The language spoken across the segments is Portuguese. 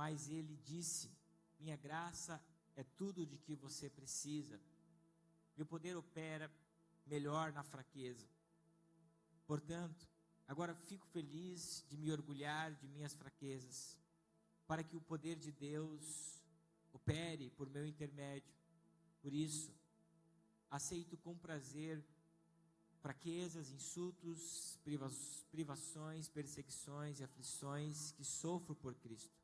mas ele disse: minha graça é tudo de que você precisa. Meu poder opera melhor na fraqueza. Portanto, agora fico feliz de me orgulhar de minhas fraquezas, para que o poder de Deus opere por meu intermédio. Por isso, aceito com prazer fraquezas, insultos, privações, perseguições e aflições que sofro por Cristo.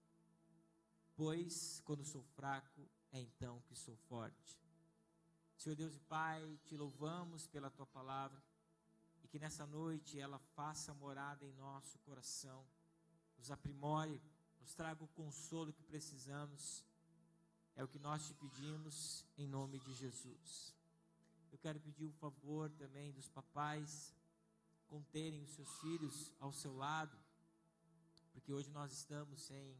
Pois, quando sou fraco, é então que sou forte. Senhor Deus e Pai, te louvamos pela Tua palavra, e que nessa noite ela faça morada em nosso coração, nos aprimore, nos traga o consolo que precisamos. É o que nós te pedimos, em nome de Jesus. Eu quero pedir o favor também dos papais conterem os seus filhos ao seu lado, porque hoje nós estamos sem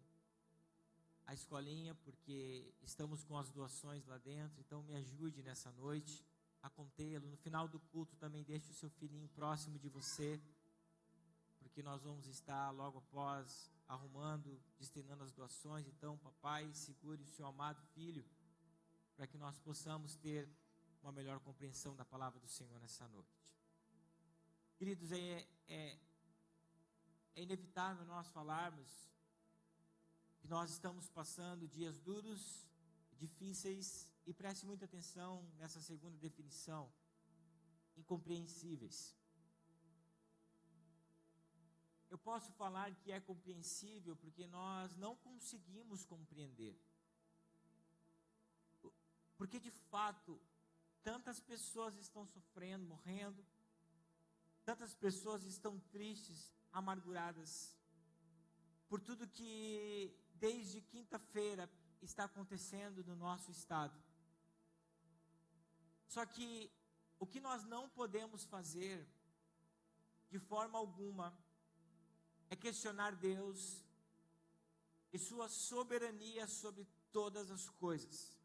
a escolinha, porque estamos com as doações lá dentro. Então me ajude nessa noite a contê-lo. No final do culto também deixe o seu filhinho próximo de você, porque nós vamos estar logo após arrumando, destinando as doações. Então, papai, segure o seu amado filho, para que nós possamos ter uma melhor compreensão da palavra do Senhor nessa noite. Queridos, é inevitável nós falarmos que nós estamos passando dias duros, difíceis, e preste muita atenção nessa segunda definição: incompreensíveis. Eu posso falar que é compreensível porque nós não conseguimos compreender. Porque de fato, tantas pessoas estão sofrendo, morrendo, tantas pessoas estão tristes, amarguradas, por tudo que desde quinta-feira está acontecendo no nosso estado. Só que o que nós não podemos fazer, de forma alguma, é questionar Deus e sua soberania sobre todas as coisas.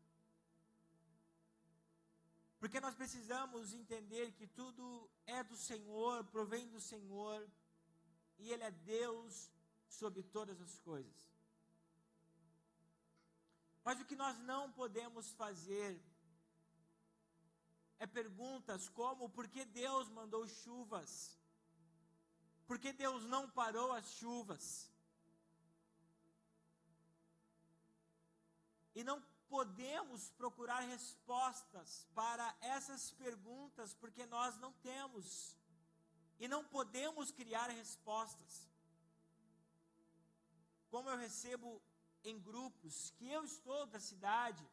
Porque nós precisamos entender que tudo é do Senhor, provém do Senhor, e Ele é Deus sobre todas as coisas. Mas o que nós não podemos fazer é perguntas como: por que Deus mandou chuvas? Por que Deus não parou as chuvas? E não podemos procurar respostas para essas perguntas, porque nós não temos. E não podemos criar respostas. Como eu recebo em grupos que eu estou da cidade,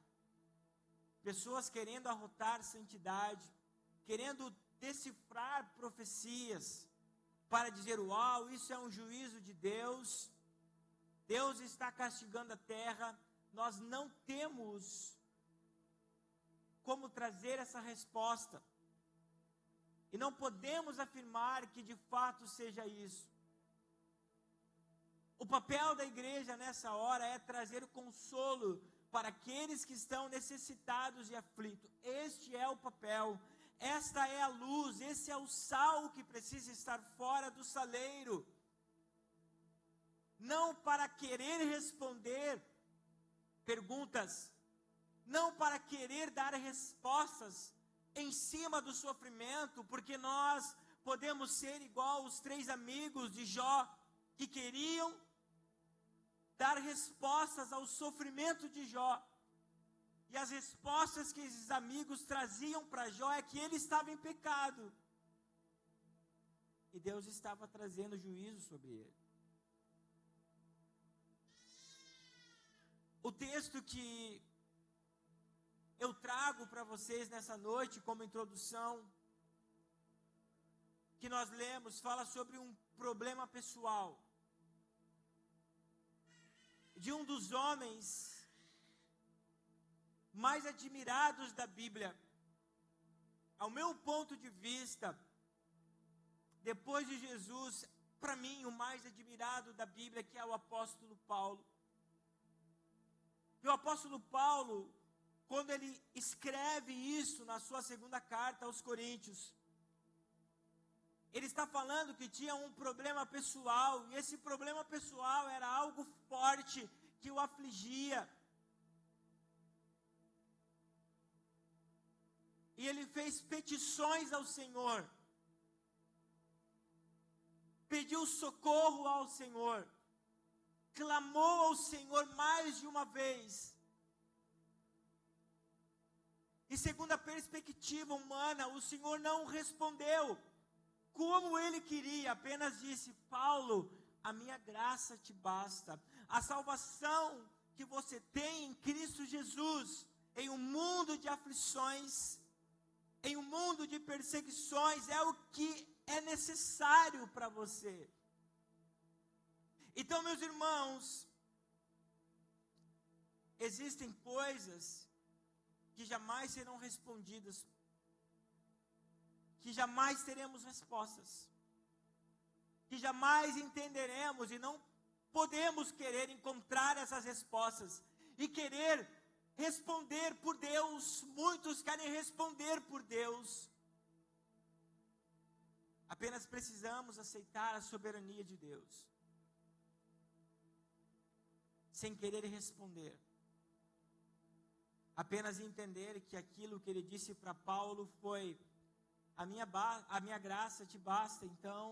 pessoas querendo arrotar santidade, querendo decifrar profecias, para dizer: uau, isso é um juízo de Deus, Deus está castigando a terra. Nós não temos como trazer essa resposta, e não podemos afirmar que de fato seja isso. O papel da igreja nessa hora é trazer o consolo para aqueles que estão necessitados e aflitos. Este é o papel, esta é a luz, esse é o sal que precisa estar fora do saleiro. Não para querer responder perguntas, não para querer dar respostas em cima do sofrimento, porque nós podemos ser igual os 3 amigos de Jó, que queriam dar respostas ao sofrimento de Jó. E as respostas que esses amigos traziam para Jó é que ele estava em pecado, e Deus estava trazendo juízo sobre ele. O texto que eu trago para vocês nessa noite como introdução, que nós lemos, fala sobre um problema pessoal de um dos homens mais admirados da Bíblia. Ao meu ponto de vista, depois de Jesus, para mim o mais admirado da Bíblia, que é o apóstolo Paulo. E o apóstolo Paulo, quando ele escreve isso na sua segunda carta aos Coríntios, ele está falando que tinha um problema pessoal, e esse problema pessoal era algo forte, que o afligia. E ele fez petições ao Senhor. Pediu socorro ao Senhor. Clamou ao Senhor mais de uma vez. E segundo a perspectiva humana, o Senhor não respondeu como ele queria, apenas disse: Paulo, a minha graça te basta. A salvação que você tem em Cristo Jesus, em um mundo de aflições, em um mundo de perseguições, é o que é necessário para você. Então, meus irmãos, existem coisas que jamais serão respondidas, que jamais teremos respostas, que jamais entenderemos e não podemos querer encontrar essas respostas e querer responder por Deus. Muitos querem responder por Deus. Apenas precisamos aceitar a soberania de Deus, sem querer responder. Apenas entender que aquilo que ele disse para Paulo foi: a minha graça te basta. Então,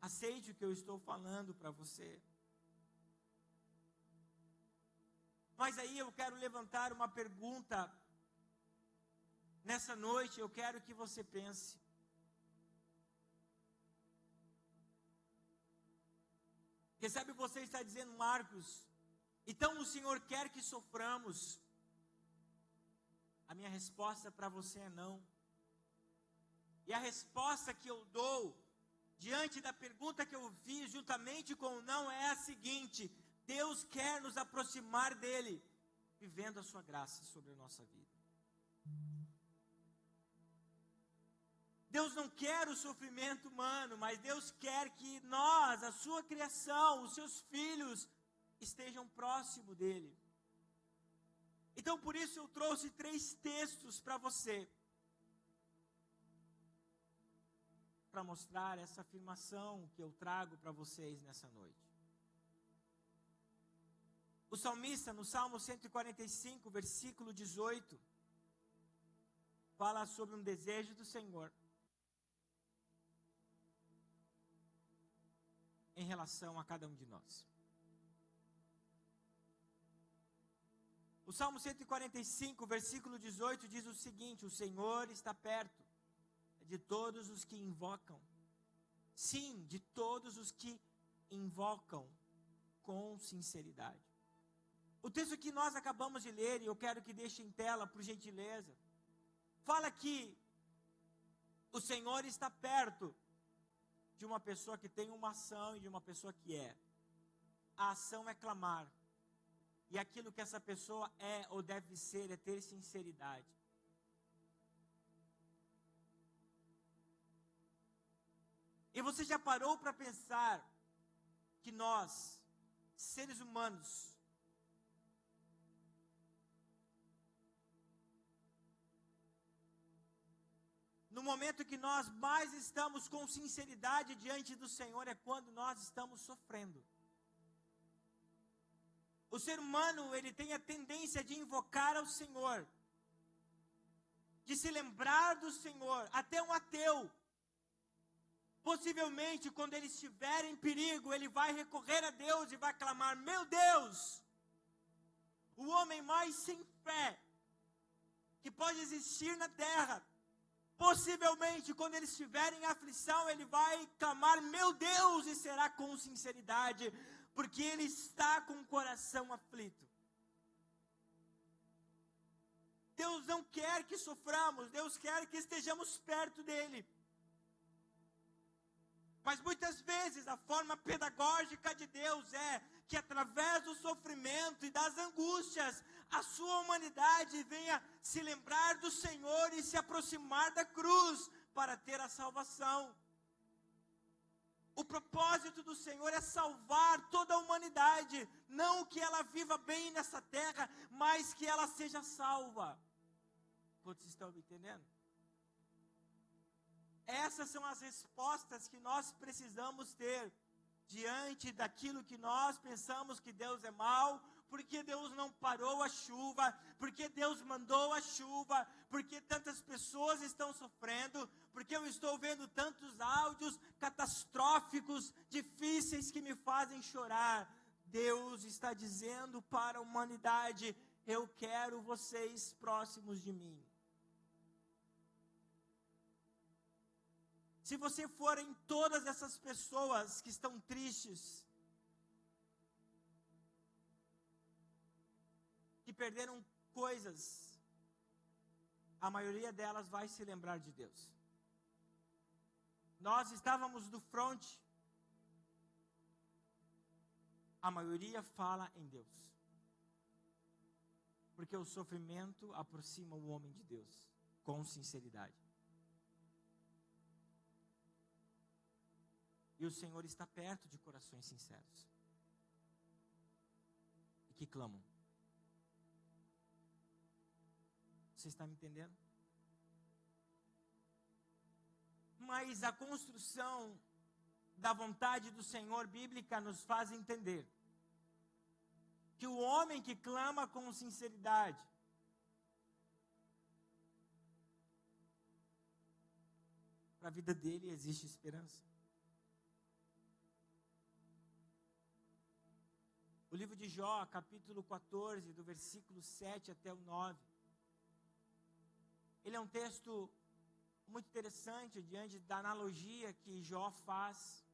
aceite o que eu estou falando para você. Mas aí eu quero levantar uma pergunta. Nessa noite eu quero que você pense. Quem sabe você está dizendo: Marcos, então o Senhor quer que soframos? A minha resposta para você é não. E a resposta que eu dou, diante da pergunta que eu fiz, juntamente com o não, é a seguinte: Deus quer nos aproximar dEle, vivendo a sua graça sobre a nossa vida. Deus não quer o sofrimento humano, mas Deus quer que nós, a sua criação, os seus filhos, estejam próximo dEle. Então, por isso eu trouxe 3 textos para você, para mostrar essa afirmação que eu trago para vocês nessa noite. O salmista, no Salmo 145, versículo 18, fala sobre um desejo do Senhor em relação a cada um de nós. O Salmo 145, versículo 18, diz o seguinte: o Senhor está perto de todos os que invocam. Sim, de todos os que invocam com sinceridade. O texto que nós acabamos de ler, e eu quero que deixe em tela, por gentileza, fala que o Senhor está perto de uma pessoa que tem uma ação e de uma pessoa que é. A ação é clamar. E aquilo que essa pessoa é ou deve ser é ter sinceridade. E você já parou para pensar que nós, seres humanos, no momento que nós mais estamos com sinceridade diante do Senhor é quando nós estamos sofrendo. O ser humano, ele tem a tendência de invocar ao Senhor, de se lembrar do Senhor. Até um ateu, possivelmente, quando ele estiver em perigo, ele vai recorrer a Deus e vai clamar: meu Deus! O homem mais sem fé que pode existir na terra, possivelmente, quando ele estiver em aflição, ele vai clamar: meu Deus! E será com sinceridade, porque ele está com o coração aflito. Deus não quer que soframos, Deus quer que estejamos perto dEle. Mas muitas vezes a forma pedagógica de Deus é que através do sofrimento e das angústias, a sua humanidade venha se lembrar do Senhor e se aproximar da cruz para ter a salvação. O propósito do Senhor é salvar toda a humanidade, não que ela viva bem nessa terra, mas que ela seja salva. Vocês estão me entendendo? Essas são as respostas que nós precisamos ter diante daquilo que nós pensamos que Deus é mau, porque Deus não parou a chuva, porque Deus mandou a chuva, porque tantas pessoas estão sofrendo, porque eu estou vendo tantos áudios catastróficos, difíceis, que me fazem chorar. Deus está dizendo para a humanidade: eu quero vocês próximos de mim. Se você for em todas essas pessoas que estão tristes, que perderam coisas, a maioria delas vai se lembrar de Deus. Nós estávamos do front, a maioria fala em Deus, porque o sofrimento aproxima o homem de Deus, com sinceridade. E o Senhor está perto de corações sinceros, e que clamam. Você está me entendendo? Mas a construção da vontade do Senhor bíblica nos faz entender que o homem que clama com sinceridade, para a vida dele existe esperança. O livro de Jó, capítulo 14, do versículo 7 até o 9. Ele é um texto muito interessante diante da analogia que Jó faz.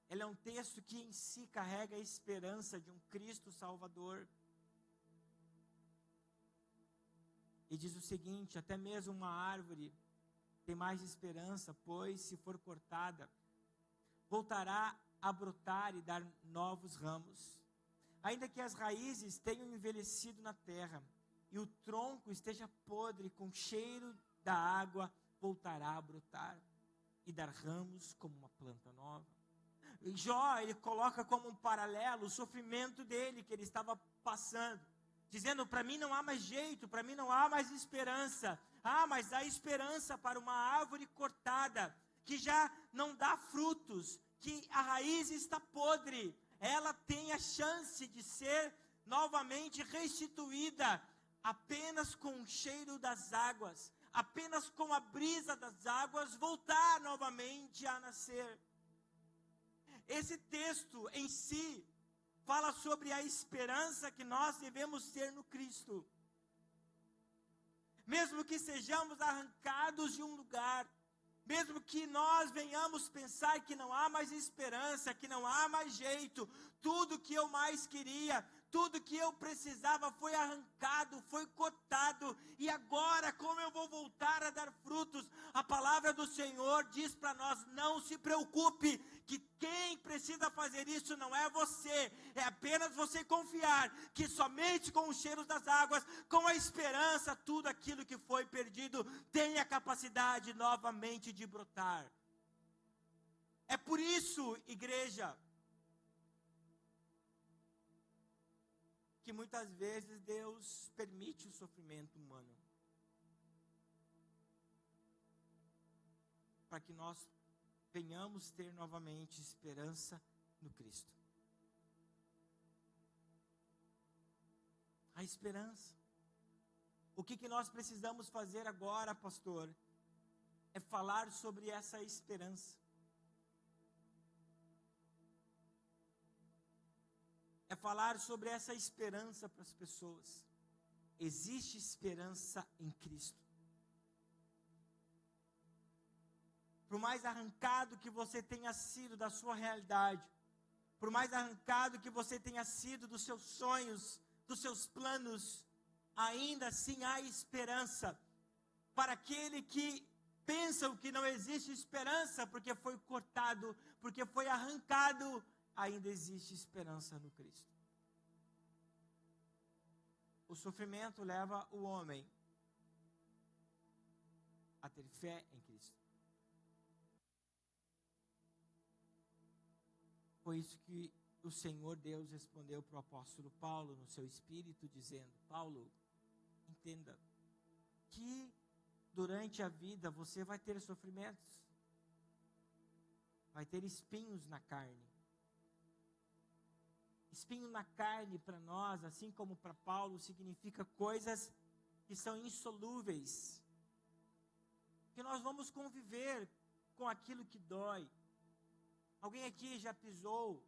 Ele é um texto que em si carrega a esperança de um Cristo Salvador. E diz o seguinte: até mesmo uma árvore tem mais esperança, pois se for cortada, voltará a brotar e dar novos ramos. Ainda que as raízes tenham envelhecido na terra, e o tronco esteja podre, com cheiro da água, voltará a brotar e dar ramos como uma planta nova. E Jó, ele coloca como um paralelo o sofrimento dele, que ele estava passando, dizendo: para mim não há mais jeito, para mim não há mais esperança. Mas há esperança para uma árvore cortada, que já não dá frutos, que a raiz está podre. Ela tem a chance de ser novamente restituída, apenas com o cheiro das águas, apenas com a brisa das águas, voltar novamente a nascer. Esse texto em si fala sobre a esperança que nós devemos ter no Cristo. Mesmo que sejamos arrancados de um lugar, mesmo que nós venhamos pensar que não há mais esperança, que não há mais jeito, tudo que eu mais queria, tudo que eu precisava foi arrancado, foi cortado, e agora como eu vou voltar a dar frutos? A palavra do Senhor diz para nós: não se preocupe, que quem precisa fazer isso não é você, é apenas você confiar que somente com os cheiros das águas, com a esperança, tudo aquilo que foi perdido tem a capacidade novamente de brotar. É por isso, igreja, que muitas vezes Deus permite o sofrimento humano, para que nós venhamos ter novamente esperança no Cristo. A esperança. O que nós precisamos fazer agora, pastor, é falar sobre essa esperança. É falar sobre essa esperança para as pessoas. Existe esperança em Cristo. Por mais arrancado que você tenha sido da sua realidade, por mais arrancado que você tenha sido dos seus sonhos, dos seus planos, ainda assim há esperança para aquele que pensa que não existe esperança porque foi cortado, porque foi arrancado. Ainda existe esperança no Cristo. O sofrimento leva o homem a ter fé em Cristo. Foi isso que o Senhor Deus respondeu para o apóstolo Paulo no seu espírito, dizendo: Paulo, entenda que durante a vida você vai ter sofrimentos. vai ter espinhos na carne. Espinho na carne para nós, assim como para Paulo, significa coisas que são insolúveis. Que nós vamos conviver com aquilo que dói. Alguém aqui já pisou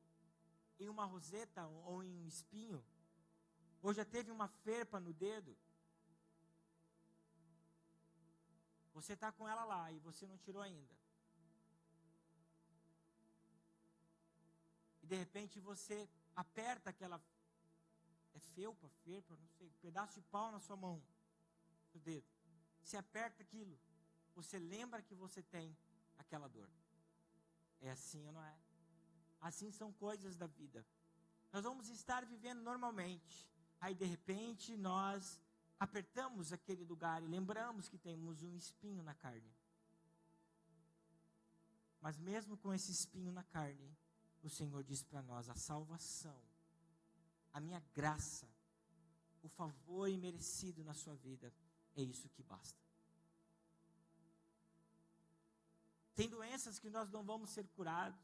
em uma roseta ou em um espinho? Ou já teve uma ferpa no dedo? Você está com ela lá e você não tirou ainda. E de repente você aperta aquela, felpa, não sei, pedaço de pau na sua mão, no dedo. Você aperta aquilo, você lembra que você tem aquela dor. É assim ou não é? Assim são coisas da vida. Nós vamos estar vivendo normalmente. Aí de repente nós apertamos aquele lugar e lembramos que temos um espinho na carne. Mas mesmo com esse espinho na carne, o Senhor diz para nós: a salvação, a minha graça, o favor imerecido na sua vida, é isso que basta. Tem doenças que nós não vamos ser curados,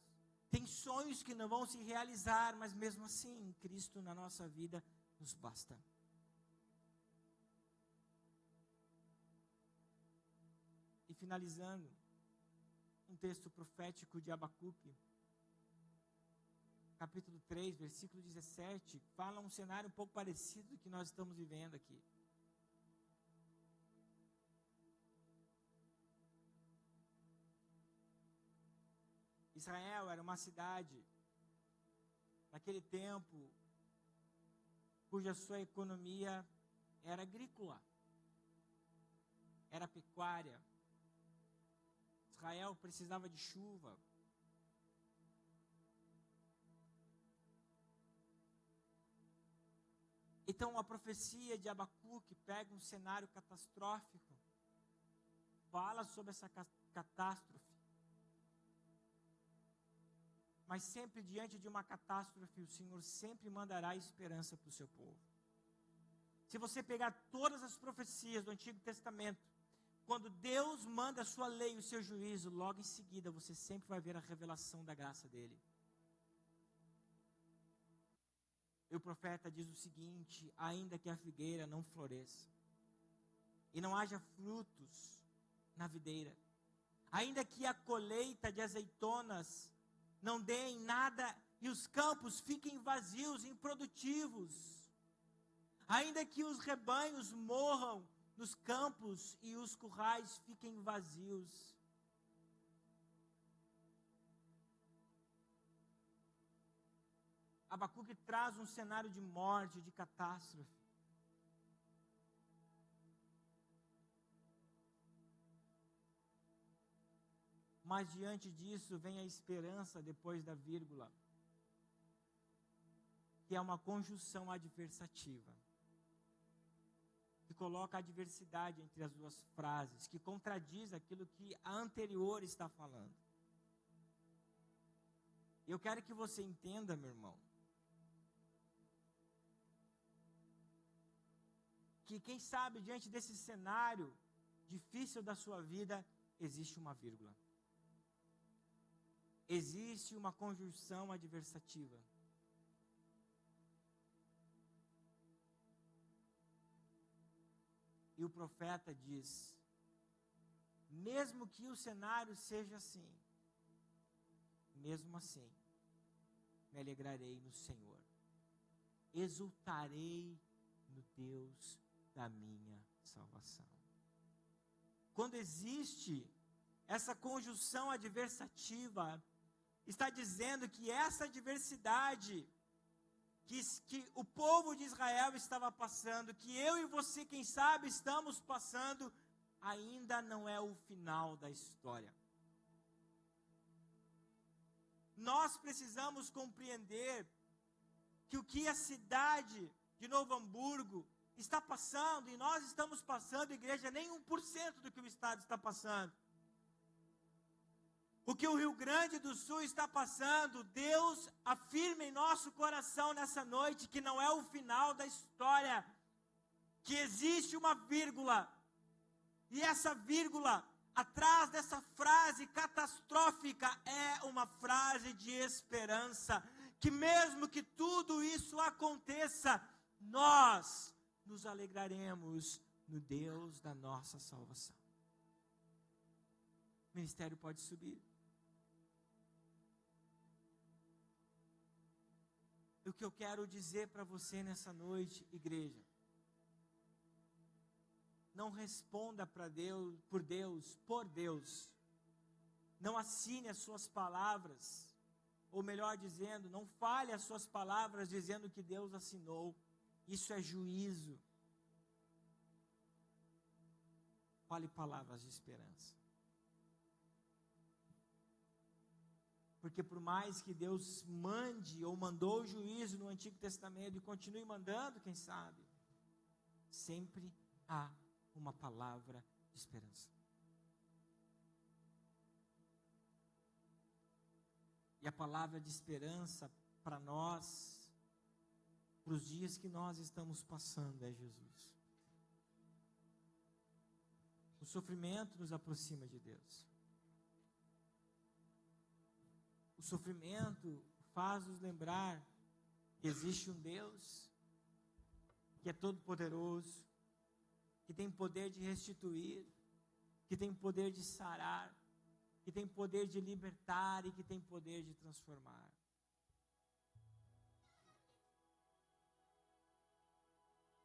tem sonhos que não vão se realizar, mas mesmo assim, Cristo na nossa vida nos basta. E finalizando, um texto profético de Abacuque, capítulo 3, versículo 17, fala um cenário um pouco parecido do que nós estamos vivendo aqui. Israel era uma cidade, naquele tempo, cuja sua economia era agrícola, era pecuária. Israel precisava de chuva. Então a profecia de Abacuque pega um cenário catastrófico, fala sobre essa catástrofe. Mas sempre diante de uma catástrofe, o Senhor sempre mandará esperança para o seu povo. Se você pegar todas as profecias do Antigo Testamento, quando Deus manda a sua lei e o seu juízo, logo em seguida você sempre vai ver a revelação da graça dele. E o profeta diz o seguinte: ainda que a figueira não floresça, e não haja frutos na videira, ainda que a colheita de azeitonas não dê em nada, e os campos fiquem vazios, improdutivos, ainda que os rebanhos morram nos campos e os currais fiquem vazios, Abacuque traz um cenário de morte, de catástrofe. Mas diante disso vem a esperança depois da vírgula, que é uma conjunção adversativa, que coloca a adversidade entre as duas frases, que contradiz aquilo que a anterior está falando. Eu quero que você entenda, meu irmão, que quem sabe diante desse cenário difícil da sua vida, existe uma vírgula. Existe uma conjunção adversativa. E o profeta diz: mesmo que o cenário seja assim, mesmo assim, me alegrarei no Senhor, exultarei no Deus da minha salvação. Quando existe essa conjunção adversativa, está dizendo que essa adversidade que o povo de Israel estava passando, que eu e você, quem sabe, estamos passando, ainda não é o final da história. Nós precisamos compreender que o que a cidade de Novo Hamburgo está passando, e nós estamos passando, igreja, nem 1% do que o Estado está passando. O que o Rio Grande do Sul está passando, Deus afirma em nosso coração nessa noite que não é o final da história, que existe uma vírgula, e essa vírgula, atrás dessa frase catastrófica é uma frase de esperança, que mesmo que tudo isso aconteça, nós nos alegraremos no Deus da nossa salvação. O ministério pode subir. O que eu quero dizer para você nessa noite, igreja, não responda para Deus, por Deus. Não assine as suas palavras, ou melhor dizendo, não fale as suas palavras dizendo que Deus assinou. Isso é juízo. Fale palavras de esperança. Porque por mais que Deus mande ou mandou juízo no Antigo Testamento e continue mandando, quem sabe, sempre há uma palavra de esperança. E a palavra de esperança para nós, para os dias que nós estamos passando, é Jesus. O sofrimento nos aproxima de Deus. O sofrimento faz-nos lembrar que existe um Deus que é todo poderoso, que tem poder de restituir, que tem poder de sarar, que tem poder de libertar e que tem poder de transformar.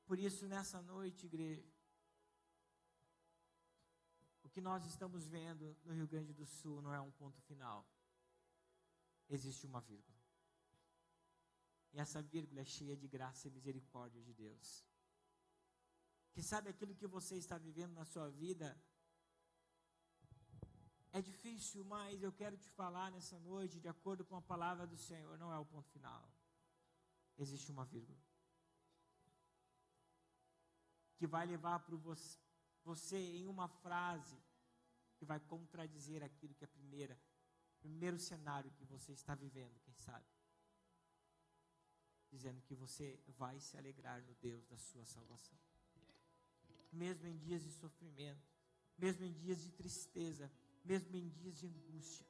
Por isso, nessa noite, igreja, o que nós estamos vendo no Rio Grande do Sul não é um ponto final. Existe uma vírgula. E essa vírgula é cheia de graça e misericórdia de Deus. Que sabe aquilo que você está vivendo na sua vida é difícil, mas eu quero te falar nessa noite, de acordo com a palavra do Senhor, não é o ponto final. Existe uma vírgula. Que vai levar para você em uma frase que vai contradizer aquilo que é primeiro cenário que você está vivendo, quem sabe? Dizendo que você vai se alegrar no Deus da sua salvação. Mesmo em dias de sofrimento, mesmo em dias de tristeza, mesmo em dias de angústia,